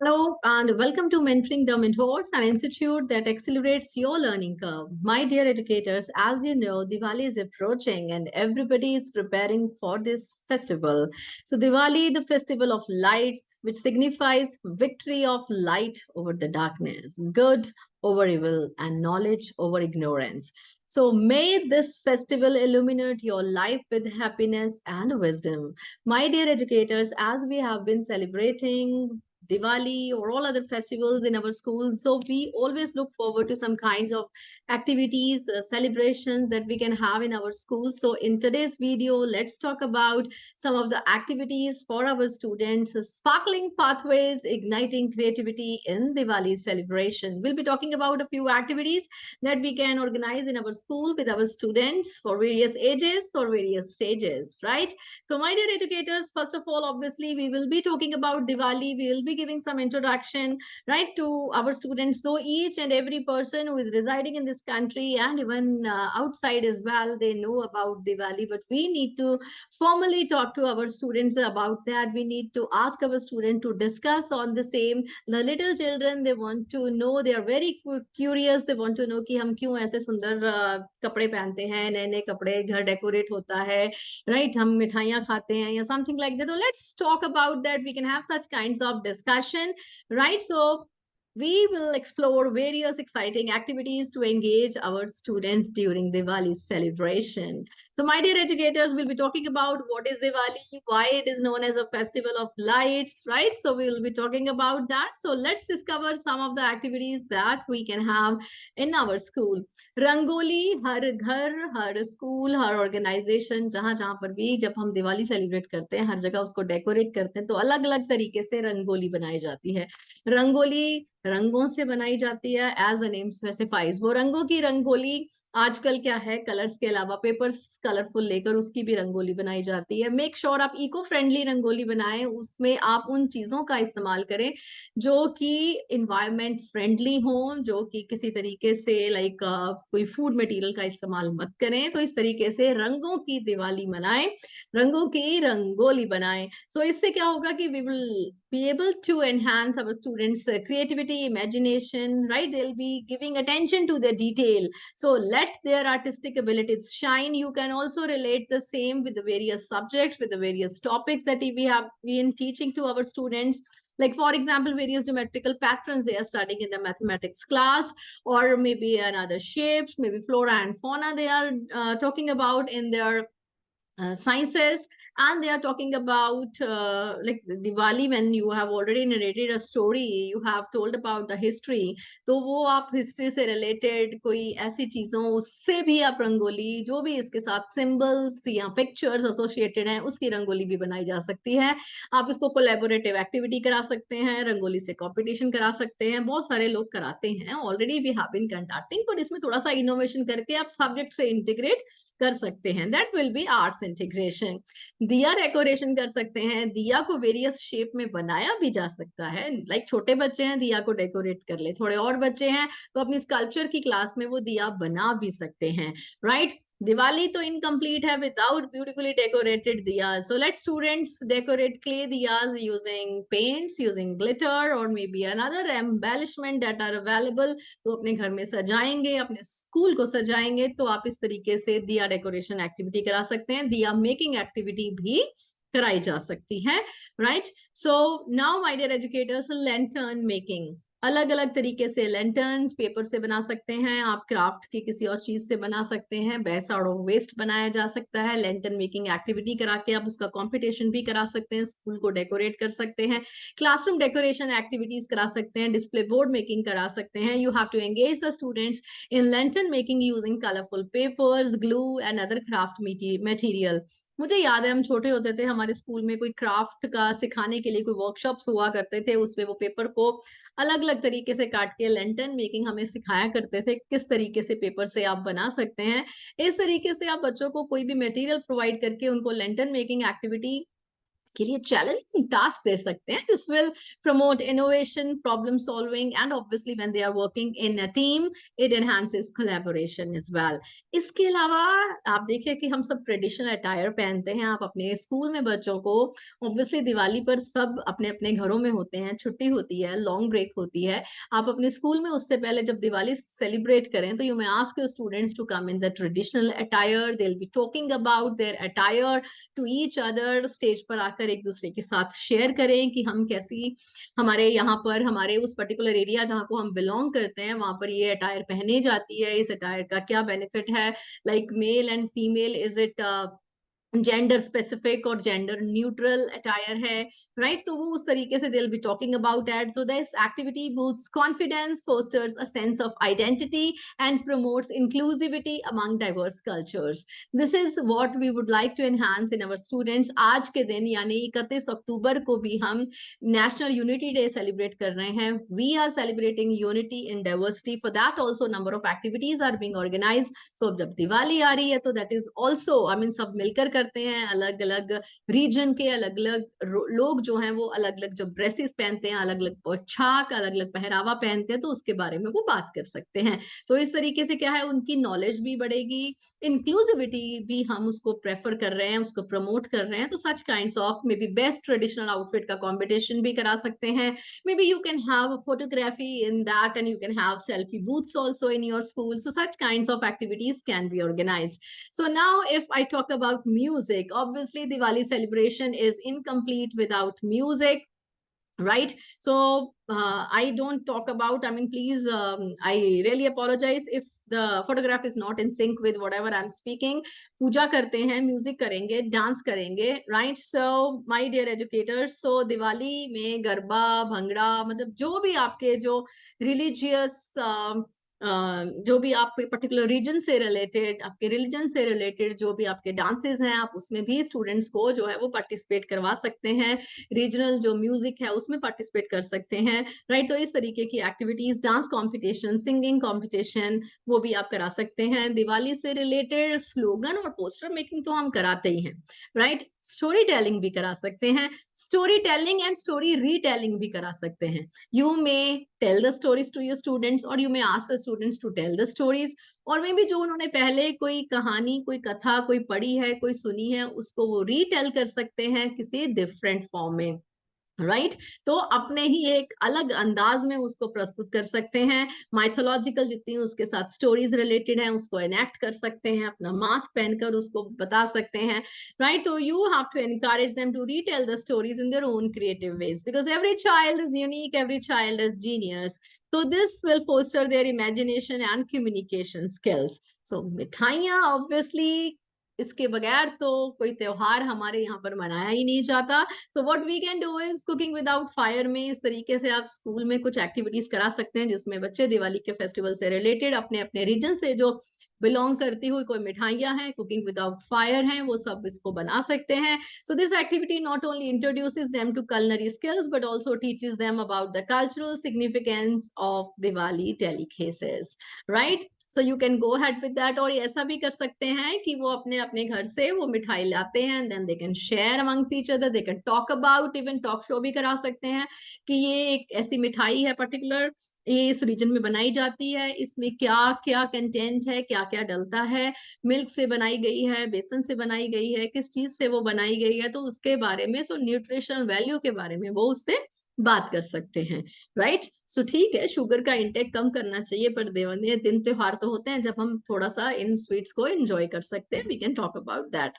Hello and welcome to Mentoring the Mentors, an institute that accelerates your learning curve. My dear educators, as you know, Diwali is approaching and everybody is preparing for this festival. So, Diwali, the festival of lights, which signifies victory of light over the darkness, good over evil, and knowledge over ignorance. So, may this festival illuminate your life with happiness and wisdom. My dear educators, as we have been celebrating Diwali or all other festivals in our schools. So we always look forward to some kinds of activities, celebrations that we can have in our schools. So in today's video, let's talk about some of the activities for our students, sparkling pathways, igniting creativity in Diwali celebration. We'll be talking about a few activities that we can organize in our school with our students for various ages, for various stages, right? So, my dear educators, first of all, obviously, we will be talking about Diwali. We will be giving some introduction, right, to our students. So, each and every person who is residing in this country and even outside as well, they know about Diwali. But we need to formally talk to our students about that. We need to ask our students to discuss on the same. The little children, they want to know. They are very curious. They want to know कि हम क्यों ऐसे सुंदर कपड़े पहनते हैं, नए नए कपड़े, घर डेकोरेट होता है, right, हम मिठाइयाँ खाते हैं या something like that. So let's talk about that. We can have such kinds of discussion, right? So we will explore various exciting activities to engage our students during Diwali celebration. So, my dear educators, we'll be talking about what is Diwali, why it is known as a festival of lights, right? So, we will be talking about that. So, let's discover some of the activities that we can have in our school. Rangoli हर घर, हर school, हर organisation, जहां जहां पर भी जब हम Diwali celebrate करते हैं, हर जगह उसको डेकोरेट करते हैं, तो अलग अलग तरीके से रंगोली बनाई जाती है। रंगोली रंगों से बनाई जाती है, एज अ नेम स्पेसिफाइज। वो रंगों की रंगोली आजकल क्या है, कलर्स के अलावा पेपर्स कलरफुल लेकर उसकी भी रंगोली बनाई जाती है। मेक श्योर आप इको फ्रेंडली रंगोली बनाएं, उसमें आप उन चीजों का इस्तेमाल करें जो कि इन्वायरमेंट फ्रेंडली हो, जो कि किसी तरीके से लाइक कोई फूड मटेरियल का इस्तेमाल मत करें। तो इस तरीके से रंगों की दिवाली मनाएं, रंगों की रंगोली बनाएं। सो इससे क्या होगा कि we will be able to enhance our students creativity, imagination, right? They'll be giving attention to the detail, so let their artistic abilities shine. You can also relate the same with the various subjects, with the various topics that we have been teaching to our students. Like for example, various geometrical patterns they are studying in the mathematics class, or maybe another shapes, maybe flora and fauna they are talking about in their sciences. And they are talking about like Diwali, when you have already narrated a story, you have told about the history, तो वो आप history से related कोई ऐसी चीजों, उससे भी आप रंगोली, जो भी इसके साथ सिंबल्स या पिक्चर्स एसोसिएटेड हैं, उसकी रंगोली भी बनाई जा सकती है। आप इसको कोलैबोरेटिव एक्टिविटी करा सकते हैं, रंगोली से कंपटीशन करा सकते हैं, बहुत सारे लोग कराते हैं already, we have been conducting. पर इसमें थोड़ा सा इनोवेशन करके आप सब्जेक्ट से इंटीग्रेट कर सकते हैं, that will be arts integration. दिया डेकोरेशन कर सकते हैं, दिया को वेरियस शेप में बनाया भी जा सकता है। लाइक छोटे बच्चे हैं, दिया को डेकोरेट कर ले, थोड़े और बच्चे हैं तो अपनी स्कल्पचर की क्लास में वो दिया बना भी सकते हैं, राइट? दिवाली तो इनकम्प्लीट है without beautifully decorated diya. So let students decorate clay diyas using paints, using glitter और maybe another embellishment that are available. तो अपने घर में सजाएंगे, अपने स्कूल को सजाएंगे, तो आप इस तरीके से दिया डेकोरेशन एक्टिविटी करा सकते हैं, दिया मेकिंग एक्टिविटी भी कराई जा सकती है, right? So now my dear educators, lantern making, अलग अलग तरीके से लैंटर्न्स पेपर से बना सकते हैं आप, क्राफ्ट की किसी और चीज से बना सकते हैं, बेस्ट आउट ऑफ वेस्ट बनाया जा सकता है। लैंटर्न मेकिंग एक्टिविटी करा के आप उसका कंपटीशन भी करा सकते हैं, स्कूल को डेकोरेट कर सकते हैं, क्लासरूम डेकोरेशन एक्टिविटीज करा सकते हैं, डिस्प्ले बोर्ड मेकिंग करा सकते हैं। You have to engage the students in lantern making using colourful papers, glue and other craft material. मुझे याद है हम छोटे होते थे, हमारे स्कूल में कोई क्राफ्ट का सिखाने के लिए कोई वर्कशॉप्स हुआ करते थे, उसमें वो पेपर को अलग अलग तरीके से काट के लैंटर्न मेकिंग हमें सिखाया करते थे, किस तरीके से पेपर से आप बना सकते हैं। इस तरीके से आप बच्चों को कोई भी मटेरियल प्रोवाइड करके उनको लैंटर्न मेकिंग एक्टिविटी के लिए चैलेंजिंग टास्क दे सकते हैं. This will promote innovation, problem solving and obviously when they are working in a team it enhances collaboration as well. इसके अलावा आप देखिए कि हम सब ट्रेडिशनल अटायर पहनते हैं. आप अपने स्कूल में बच्चों को ऑब्वियसली दिवाली पर सब अपने अपने घरों में होते हैं, छुट्टी होती है, लॉन्ग ब्रेक होती है. आप अपने स्कूल में उससे पहले जब दिवाली सेलिब्रेट करें तो you may ask your students to come in the traditional attire. They will be talking about their attire to each other. Stage पर आकर एक दूसरे के साथ शेयर करें कि हम कैसी, हमारे यहाँ पर, हमारे उस पर्टिकुलर एरिया जहाँ को हम बिलोंग करते हैं वहां पर ये अटायर पहनी जाती है, इस अटायर का क्या बेनिफिट है. Like male and female, is it gender specific और जेंडर न्यूट्रल अटायर है, राइट. तो वो उस तरीके से they will be talking about that. तो this activity boosts confidence, fosters a sense of identity and promotes inclusivity among diverse cultures. This is what we would like to enhance in our students. आज के दिन यानी 31 अक्टूबर को भी हम national unity day celebrate कर रहे हैं. We are celebrating unity in diversity. For that also number of activities are being organised. So जब दिवाली आ रही है तो that is also, I mean, सब मिलकर करते हैं. अलग अलग रीजन के अलग अलग लोग जो हैं वो अलग अलग जो ड्रेसेस पहनते हैं, अलग अलग पोशाक, अलग अलग पहरावा पहनते हैं, तो उसके बारे में वो बात कर सकते हैं. तो इस तरीके से क्या है, उनकी नॉलेज भी बढ़ेगी, इंक्लूसिविटी भी हम उसको प्रेफर कर रहे हैं, उसको प्रमोट कर रहे हैं. तो such kinds of maybe best traditional outfit का कॉम्पिटिशन भी करा सकते हैं. Maybe you can have a photography in that and you can have selfie booths also in your school. So such kinds of activities can be organized. So now if I talk about music, obviously Diwali celebration is incomplete without music, right? So I don't talk about, I mean, please, I really apologize if the photograph is not in sync with whatever I'm speaking. पूजा करते हैं, music करेंगे, dance करेंगे, right? So my dear educators, so Diwali में गरबा, भंगड़ा, मतलब जो भी आपके जो रिलीजियस जो भी आप पर्टिकुलर रीजन से रिलेटेड, आपके रिलीजन से रिलेटेड जो भी आपके डांसेस हैं, आप उसमें भी स्टूडेंट्स को जो है वो पार्टिसिपेट करवा सकते हैं. रीजनल जो म्यूजिक है उसमें पार्टिसिपेट कर सकते हैं, राइट. तो इस तरीके की activities, dance competition, singing competition, वो भी आप करा सकते हैं. दिवाली से रिलेटेड स्लोगन और पोस्टर मेकिंग तो हम कराते ही हैं, राइट. स्टोरी टेलिंग भी करा सकते हैं. Story telling and story retelling भी करा सकते हैं. You may tell the stories to your students और you may ask the students to tell the stories. और मे भी जो उन्होंने पहले कोई कहानी, कोई कथा, कोई पढ़ी है, कोई सुनी है, उसको वो रीटेल कर सकते हैं किसी डिफरेंट फॉर्म में, राइट. तो अपने ही एक अलग अंदाज में उसको प्रस्तुत कर सकते हैं. माइथोलॉजिकल जितनी उसके साथ स्टोरीज रिलेटेड हैं उसको एनेक्ट कर सकते हैं, अपना मास्क पहनकर उसको बता सकते हैं, राइट. तो you have to encourage them to retell the stories in their own creative ways, because every child is unique, every child is genius. So this will foster their imagination and communication skills. So मिठाइयाँ obviously, इसके बगैर तो कोई त्योहार हमारे यहाँ पर मनाया ही नहीं जाता. So what we can do is cooking without fire में इस तरीके से आप स्कूल में कुछ एक्टिविटीज करा सकते हैं जिसमें बच्चे दिवाली के फेस्टिवल से रिलेटेड अपने अपने रीजन से जो बिलोंग करती हुई कोई मिठाइयाँ हैं, कुकिंग विदाउट फायर हैं, वो सब इसको बना सकते हैं. So this activity not only introduces them to culinary skills but also teaches them about the cultural significance of Diwali delicacies, right? So you can go ahead with that. और ऐसा भी कर सकते हैं कि वो अपने अपने घर से वो मिठाई लाते हैं and then they can share amongst each other, they can talk about, even talk show भी करा सकते हैं कि ये एक ऐसी मिठाई है पर्टिकुलर, ये इस रीजन में बनाई जाती है, इसमें क्या क्या कंटेंट है, क्या क्या डलता है, मिल्क से बनाई गई है, बेसन से बनाई गई है, किस चीज से वो बनाई गई है, तो उसके बारे में, सो न्यूट्रिशनल वैल्यू के बारे में वो उससे बात कर सकते हैं, राइट. सो ठीक है, शुगर का इंटेक कम करना चाहिए, पर दिन त्योहार तो होते हैं जब हम थोड़ा सा इन स्वीट्स को एंजॉय कर सकते हैं. We can talk about that.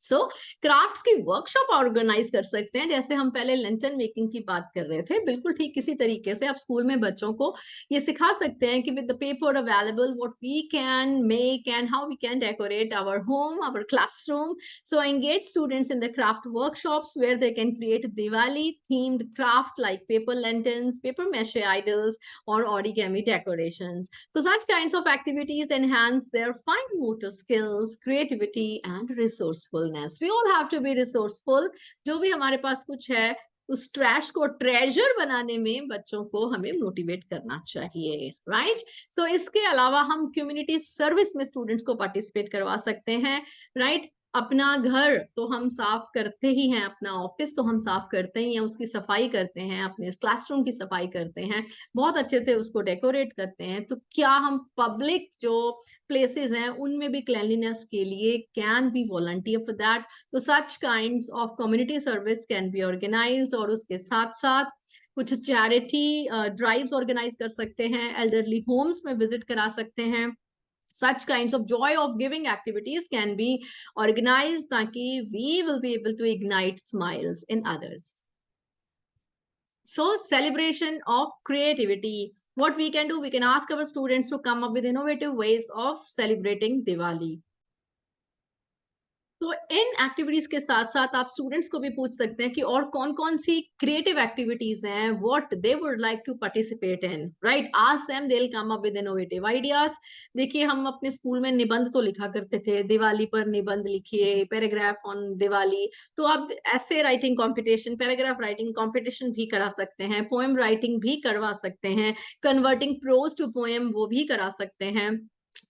So crafts की वर्कशॉप ऑर्गेनाइज कर सकते हैं. जैसे हम पहले लंचन मेकिंग की बात कर रहे थे, बिल्कुल ठीक इसी तरीके से आप स्कूल में बच्चों को ये सिखा सकते हैं कि with the paper available what we can make and how we can decorate our home, our classroom. So engage students in the craft workshops where they can create Diwali themed craft like paper lanterns, paper mache idols or origami decorations. So such kinds of activities enhance their fine motor skills, creativity and resourcefulness. We all have to be resourceful. जो भी हमारे पास कुछ है उस trash को treasure बनाने में बच्चों को हमें मोटिवेट करना चाहिए, राइट. सो इसके अलावा हम कम्युनिटी सर्विस में स्टूडेंट्स को पार्टिसिपेट करवा सकते हैं, राइट. अपना घर तो हम साफ करते ही हैं, अपना ऑफिस तो हम साफ करते ही हैं, उसकी सफाई करते हैं, अपने क्लासरूम की सफाई करते हैं, बहुत अच्छे से उसको डेकोरेट करते हैं, तो क्या हम पब्लिक जो प्लेसेस हैं उनमें भी क्लेanलीनेस के लिए can be volunteer for that? तो such kinds of community service can be organised, और उसके साथ साथ कुछ चैरिटी ड्राइव्स ऑर्गेनाइज कर सकते हैं, एल्डरली होम्स में विजिट करा सकते हैं। such kinds of joy of giving activities can be organized ताकि we will be able to ignite smiles in others. So celebration of creativity, what we can do, we can ask our students to come up with innovative ways of celebrating Diwali. तो इन activities के साथ साथ आप students को भी पूछ सकते हैं कि और कौन कौन सी क्रिएटिव एक्टिविटीज हैं, what they would like to participate in, right? Ask them, they will come up with innovative ideas. देखिए, हम अपने स्कूल में निबंध तो लिखा करते थे, दिवाली पर निबंध लिखिए, पैराग्राफ ऑन दिवाली। तो आप ऐसे writing competition, paragraph writing competition भी करा सकते हैं, पोएम राइटिंग भी करवा सकते हैं, कन्वर्टिंग प्रोज टू पोएम वो भी करा सकते हैं।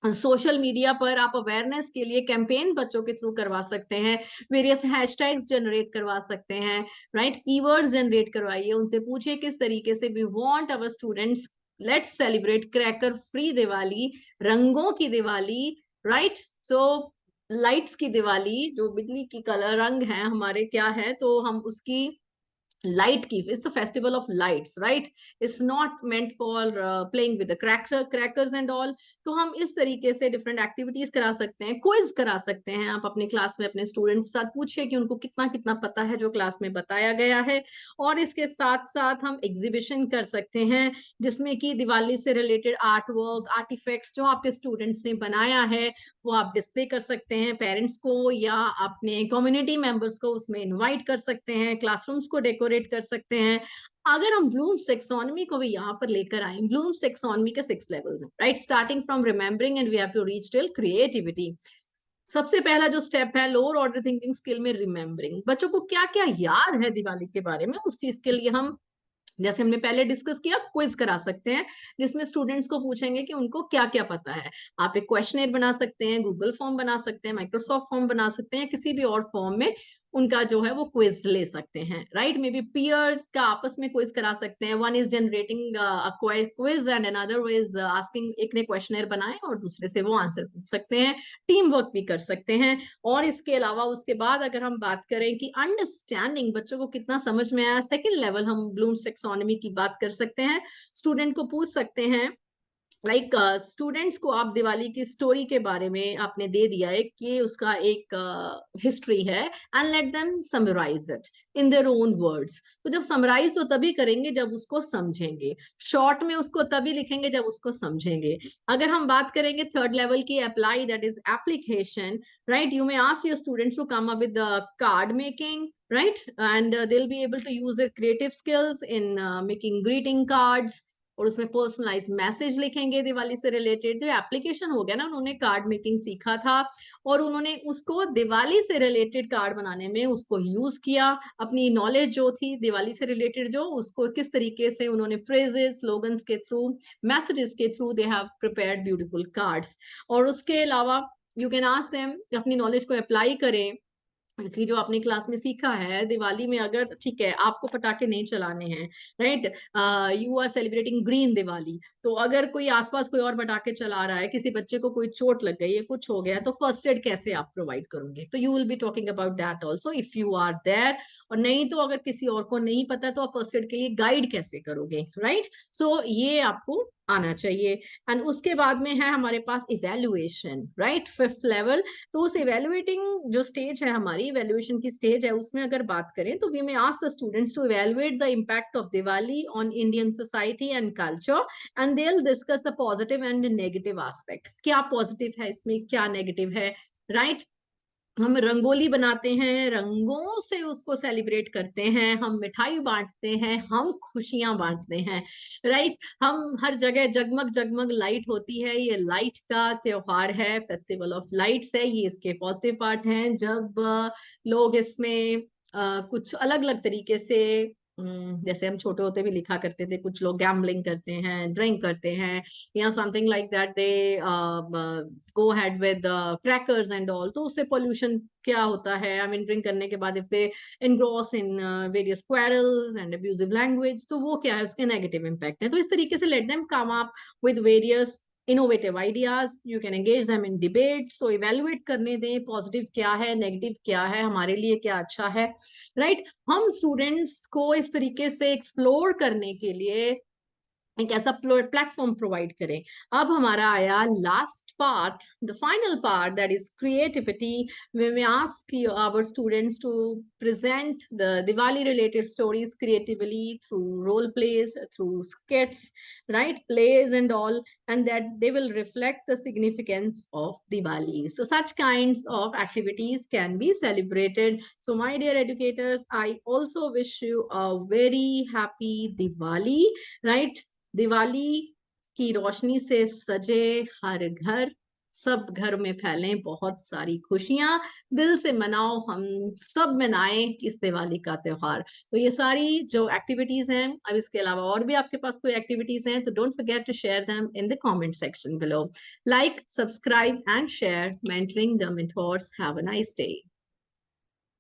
सोशल मीडिया पर आप अवेयरनेस के लिए कैंपेन बच्चों के थ्रू करवा सकते हैं, वेरियस हैशटैग्स जनरेट करवा सकते हैं, राइट? कीवर्ड्स जनरेट करवाइए, उनसे पूछिए किस तरीके से we want our students, let's celebrate cracker free Diwali, रंगों की दिवाली, राइट? सो लाइट्स की दिवाली, जो बिजली की कलर रंग है हमारे क्या है, तो हम उसकी लाइट की, it's a festival of lights, right? It's not meant for playing with the crackers and all. तो हम इस तरीके से डिफरेंट एक्टिविटीज करा सकते हैं, क्विज करा सकते हैं। आप अपने क्लास में अपने स्टूडेंट्स के साथ पूछिए कि उनको कितना कितना पता है जो क्लास में बताया गया है। और इसके साथ साथ हम एग्जीबिशन कर सकते हैं, जिसमें कि दिवाली से रिलेटेड आर्ट वर्क, आर्टिफैक्ट्स जो आपके स्टूडेंट्स ने बनाया है वो आप डिस्प्ले कर सकते हैं, पेरेंट्स को या अपने कम्युनिटी मेंबर्स को उसमें इनवाइट कर सकते हैं, क्लासरूम्स को डेकोरेट कर सकते हैं। अगर हम ब्लूम्स टेक्सोनॉमी को भी यहाँ पर लेकर आए, ब्लूम्स टेक्सोनॉमी के 6 लेवल्स हैं, right? Starting from remembering and we have to reach till creativity. सबसे पहला जो स्टेप है लोअर ऑर्डर थिंकिंग स्किल में रिमेम्बरिंग, बच्चों को क्या क्या याद है दिवाली के बारे में, उस चीज के लिए हम, जैसे हमने पहले डिस्कस किया, क्विज करा सकते हैं, जिसमें स्टूडेंट्स को पूछेंगे कि उनको क्या क्या पता है। आप एक क्वेश्चनर बना सकते हैं, गूगल फॉर्म बना सकते हैं, माइक्रोसॉफ्ट फॉर्म बना सकते हैं, किसी भी और फॉर्म में उनका जो है वो क्विज ले सकते हैं, राइट? मे बी पीयर्स का आपस में क्विज करा सकते हैं, one is generating quiz and another is asking, एक ने क्वेश्चनर बनाए और दूसरे से वो आंसर पूछ सकते हैं, टीम वर्क भी कर सकते हैं। और इसके अलावा उसके बाद अगर हम बात करें कि अंडरस्टैंडिंग, बच्चों को कितना समझ में आया, सेकंड लेवल हम ब्लूम्स टेक्सोनॉमी की बात कर सकते हैं। स्टूडेंट को पूछ सकते हैं, लाइक स्टूडेंट्स को आप दिवाली की स्टोरी के बारे में आपने दे दिया है कि उसका एक हिस्ट्री है, and let them summarise it in their own words. तो जब समराइज तो तभी करेंगे जब उसको समझेंगे, शॉर्ट में उसको तभी लिखेंगे जब उसको समझेंगे। अगर हम बात करेंगे थर्ड लेवल की, apply, that is application, right? You may ask your students to come up with card making, right? And they'll be able to use their creative skills in making greeting cards, और उसमें personalise message लिखेंगे दिवाली से related. जो application हो गया ना, उन्होंने card making सीखा था और उन्होंने उसको दिवाली से रिलेटेड कार्ड बनाने में उसको यूज किया, अपनी नॉलेज जो थी दिवाली से रिलेटेड, जो उसको किस तरीके से उन्होंने फ्रेजेस, स्लोगन्स के थ्रू, मैसेजेस के through they have prepared beautiful cards. और उसके अलावा यू कैन आस्क देम अपनी नॉलेज को अप्लाई करें कि जो आपने क्लास में सीखा है दिवाली में, अगर ठीक है आपको पटाखे नहीं चलाने हैं, right? You are celebrating green Diwali, तो अगर कोई आसपास कोई और पटाखे चला रहा है, किसी बच्चे को कोई चोट लग गई है, कुछ हो गया, तो फर्स्ट एड कैसे आप प्रोवाइड करोगे? तो you will be talking about that also if you are there. और नहीं तो अगर किसी और को नहीं पता तो आप फर्स्ट एड के लिए गाइड कैसे करोगे, राइट? सो ये आपको आना चाहिए। एंड उसके बाद में है हमारे पास इवेल्युएशन, राइट? Fifth level. तो उस इवेल्युएटिंग जो स्टेज है, हमारी इवेल्युएशन की स्टेज है, उसमें अगर बात करें तो we may ask the students to evaluate the impact of Diwali on Indian society and culture, and they will discuss the positive and negative aspect. क्या पॉजिटिव है इसमें, क्या नेगेटिव है, राइट? हम रंगोली बनाते हैं, रंगों से उसको सेलिब्रेट करते हैं, हम मिठाई बांटते हैं, हम खुशियां बांटते हैं, राइट? हम हर जगह जगमग जगमग लाइट होती है, ये लाइट का त्योहार है, फेस्टिवल ऑफ लाइट्स है, ये इसके पॉजिटिव पार्ट हैं। जब लोग इसमें कुछ अलग अलग तरीके से जैसे हम छोटे होते भी लिखा करते थे, कुछ लोग गैम्बलिंग करते हैं, ड्रिंक करते हैं, या something like that, they go had with crackers and all, तो उससे पोल्यूशन क्या होता है? आई मीन ड्रिंक करने के बाद if they engross in various quarrels and abusive language, तो वो क्या है, उसके नेगेटिव इम्पैक्ट है। तो इस तरीके से let them come up with various innovative ideas, you can engage them in debate, so evaluate करने दें पॉजिटिव क्या है, नेगेटिव क्या है, हमारे लिए क्या अच्छा है, राइट हम स्टूडेंट्स को इस तरीके से एक्सप्लोर करने के लिए एक ऐसा प्लेटफॉर्म प्रोवाइड करें। अब हमारा आया last part, the final part, that is creativity, we may ask our students to present the Diwali related stories creatively through role plays, through skits, right, plays and all, and that they will reflect the significance of Diwali. So such kinds of activities can be celebrated. So my dear educators, I also wish you a very happy Diwali, right? Diwali की रोशनी से सजे हर घर, सब घर में फैलें बहुत सारी खुशियां, दिल से मनाओ, हम सब मनाएं इस दिवाली का त्योहार। तो ये सारी जो एक्टिविटीज हैं, अब इसके अलावा और भी आपके पास कोई एक्टिविटीज हैं तो don't forget to share them in the comment section below. Like, subscribe and share. Mentoring the mentors. Have a nice day.